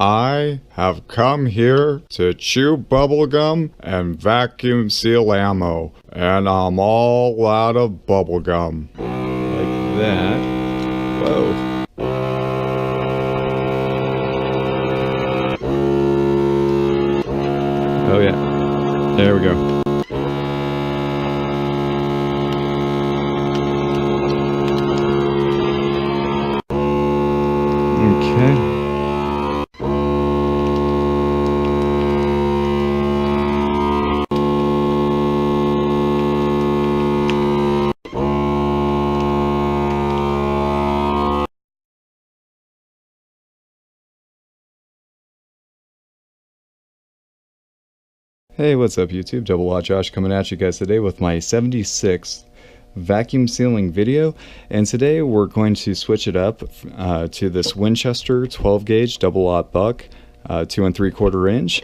I have come here to chew bubblegum and vacuum seal ammo, and I'm all out of bubblegum. Like that. Whoa. Oh yeah. There we go. Okay. Hey, what's up YouTube? Double Lot Josh coming at you guys today with my 76th vacuum sealing video, and today we're going to switch it up to this Winchester 12 gauge double aught buck, 2 3/4 inch.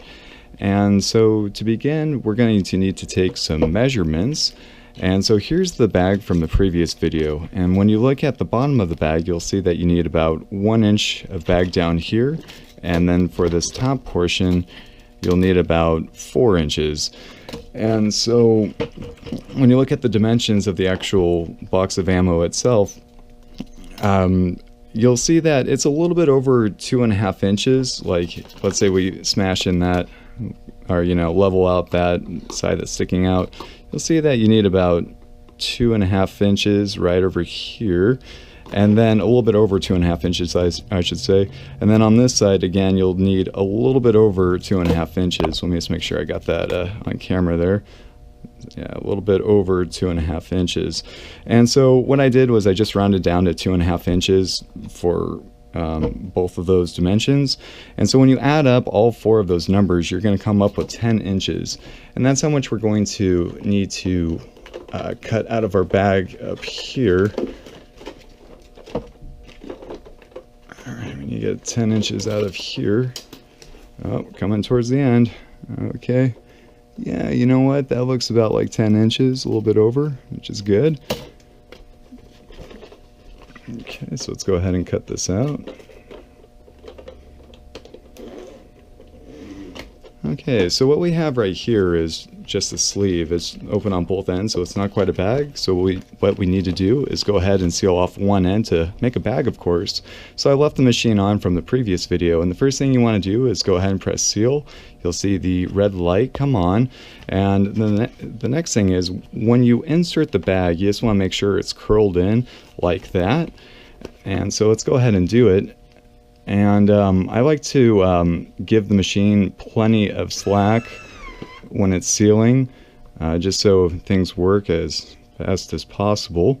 And so to begin, we're going to need to take some measurements. And so here's the bag from the previous video, and when you look at the bottom of the bag, you'll see that you need about 1 inch of bag down here, and then for this top portion you'll need about 4 inches. And so when you look at the dimensions of the actual box of ammo itself, you'll see that it's a little bit over 2.5 inches. Like, let's say we smash in that, or level out that side that's sticking out, you'll see that you need about 2.5 inches right over here, and then a little bit over 2.5 inches, I should say. And then on this side, again, you'll need a little bit over 2.5 inches. Let me just make sure I got that on camera there. Yeah, a little bit over 2.5 inches. And so what I did was I just rounded down to 2.5 inches for both of those dimensions. And so when you add up all 4 of those numbers, you're going to come up with 10 inches. And that's how much we're going to need to cut out of our bag up here. Alright, when you get 10 inches out of here, oh, coming towards the end, okay, yeah, you know what, that looks about like 10 inches, a little bit over, which is good. Okay, so let's go ahead and cut this out. Okay, so what we have right here is just a sleeve. It's open on both ends, so it's not quite a bag. So what we need to do is go ahead and seal off one end to make a bag, of course. So I left the machine on from the previous video, and the first thing you want to do is go ahead and press seal. You'll see the red light come on, and the next thing is when you insert the bag, you just want to make sure it's curled in like that. And so let's go ahead and do it. And I like to give the machine plenty of slack when it's sealing, just so things work as fast as possible.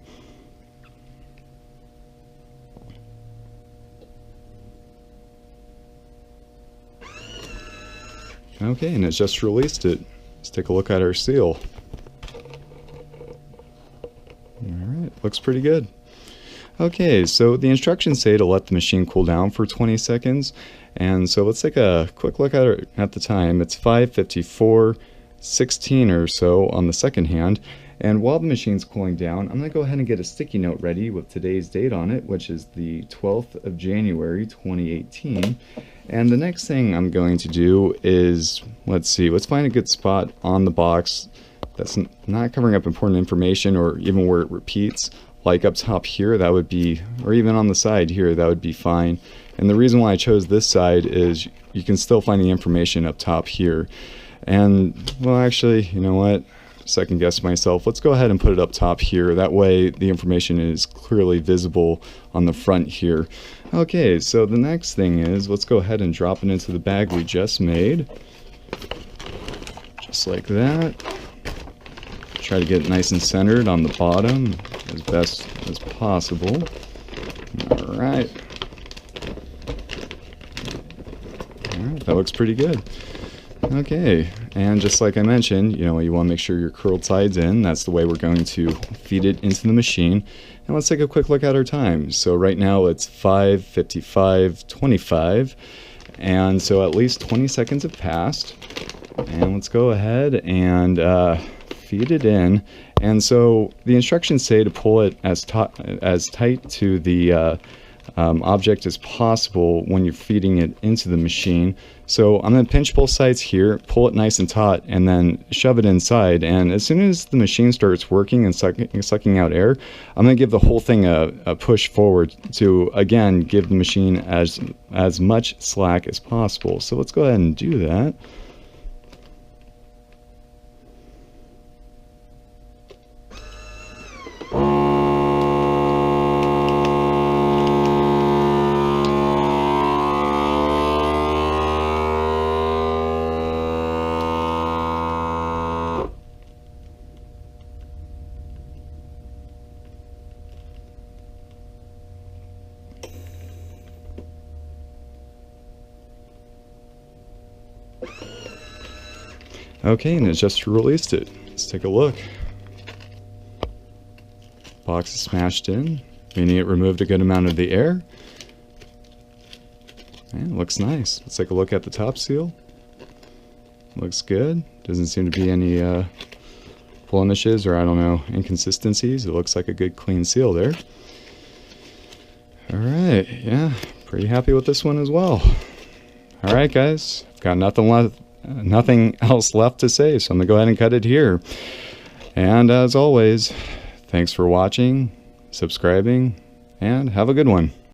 Okay, and it's just released it. Let's take a look at our seal. Alright, looks pretty good. Okay, so the instructions say to let the machine cool down for 20 seconds. And so let's take a quick look at the time. It's 5:54:16 or so on the second hand. And while the machine's cooling down, I'm going to go ahead and get a sticky note ready with today's date on it, which is the 12th of January 2018. And the next thing I'm going to do is, let's find a good spot on the box that's not covering up important information, or even where it repeats. Like up top here, that would be, or even on the side here, that would be fine. And the reason why I chose this side is you can still find the information up top here. And, well, actually, you know what? Second guess myself. Let's go ahead and put it up top here. That way the information is clearly visible on the front here. Okay, so the next thing is, let's go ahead and drop it into the bag we just made. Just like that. Try to get it nice and centered on the bottom as best as possible. Alright. Alright, that looks pretty good. Okay, and just like I mentioned, you want to make sure your curled side's in. That's the way we're going to feed it into the machine. And let's take a quick look at our time. So right now it's 5:55:25, and so at least 20 seconds have passed. And let's go ahead and feed it in. And so the instructions say to pull it as tight to the object as possible when you're feeding it into the machine. So I'm going to pinch both sides here, pull it nice and taut, and then shove it inside. And as soon as the machine starts working and sucking out air, I'm going to give the whole thing a push forward to, again, give the machine as much slack as possible. So let's go ahead and do that. Okay, and it just released it. Let's take a look. Box is smashed in, meaning it removed a good amount of the air. And it looks nice. Let's take a look at the top seal. Looks good. Doesn't seem to be any blemishes or, I don't know, inconsistencies. It looks like a good clean seal there. Alright, yeah, pretty happy with this one as well. Alright guys, got nothing else left to say, so I'm going to go ahead and cut it here. And as always, thanks for watching, subscribing, and have a good one.